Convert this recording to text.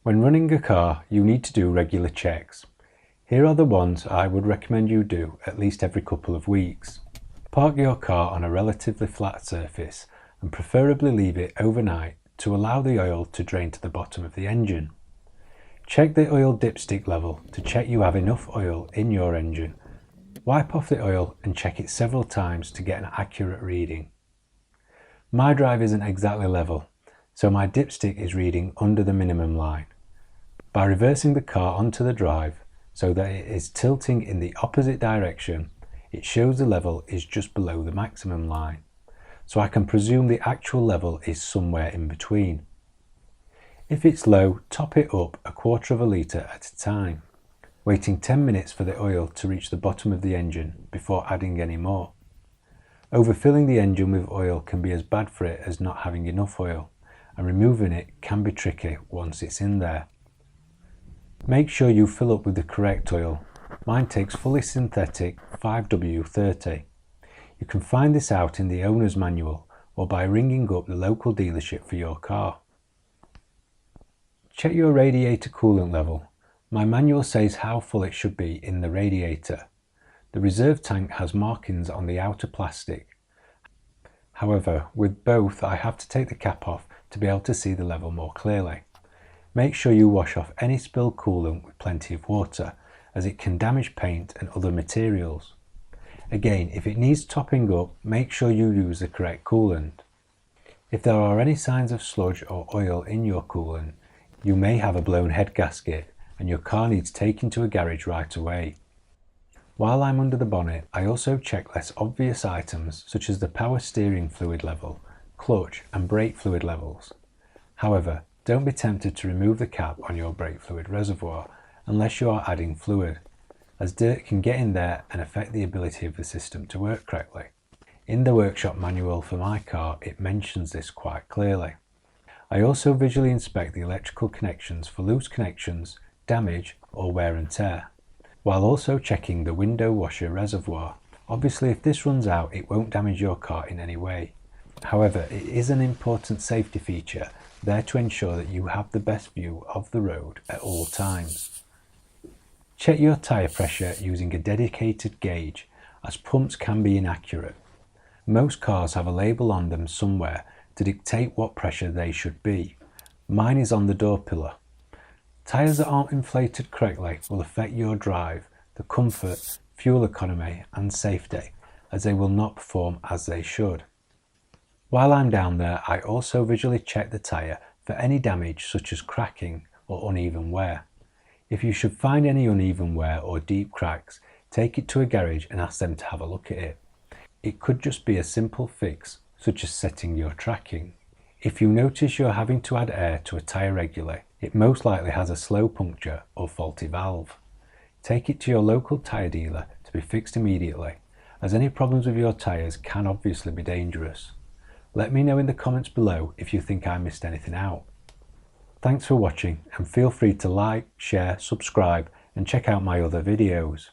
When running a car, you need to do regular checks. Here are the ones I would recommend you do at least every couple of weeks. Park your car on a relatively flat surface and preferably leave it overnight to allow the oil to drain to the bottom of the engine. Check the oil dipstick level to check you have enough oil in your engine. Wipe off the oil and check it several times to get an accurate reading. My drive isn't exactly level, so my dipstick is reading under the minimum line. By reversing the car onto the drive so that it is tilting in the opposite direction, it shows the level is just below the maximum line, so I can presume the actual level is somewhere in between. If it's low, top it up 1/4 litre at a time, waiting 10 minutes for the oil to reach the bottom of the engine before adding any more. Overfilling the engine with oil can be as bad for it as not having enough oil, and removing it can be tricky once it's in there. Make sure you fill up with the correct oil. Mine takes fully synthetic 5W30. You can find this out in the owner's manual or by ringing up the local dealership for your car. Check your radiator coolant level. My manual says how full it should be in the radiator. The reserve tank has markings on the outer plastic. However, with both I have to take the cap off to be able to see the level more clearly. Make sure you wash off any spilled coolant with plenty of water, as it can damage paint and other materials. Again, if it needs topping up, make sure you use the correct coolant. If there are any signs of sludge or oil in your coolant, you may have a blown head gasket and your car needs taken to a garage right away. While I'm under the bonnet, I also check less obvious items such as the power steering fluid level, clutch and brake fluid levels. However, don't be tempted to remove the cap on your brake fluid reservoir unless you are adding fluid, as dirt can get in there and affect the ability of the system to work correctly. In the workshop manual for my car, it mentions this quite clearly. I also visually inspect the electrical connections for loose connections, damage or wear and tear, while also checking the window washer reservoir. Obviously, if this runs out, it won't damage your car in any way. However, it is an important safety feature there to ensure that you have the best view of the road at all times. Check your tyre pressure using a dedicated gauge, as pumps can be inaccurate. Most cars have a label on them somewhere to dictate what pressure they should be. Mine is on the door pillar. Tyres that aren't inflated correctly will affect your drive, the comfort, fuel economy and safety, as they will not perform as they should. While I'm down there, I also visually check the tyre for any damage such as cracking or uneven wear. If you should find any uneven wear or deep cracks, take it to a garage and ask them to have a look at it. It could just be a simple fix, such as setting your tracking. If you notice you're having to add air to a tyre regularly, it most likely has a slow puncture or faulty valve. Take it to your local tyre dealer to be fixed immediately, as any problems with your tyres can obviously be dangerous. Let me know in the comments below if you think I missed anything out. Thanks for watching, and feel free to like, share, subscribe and check out my other videos.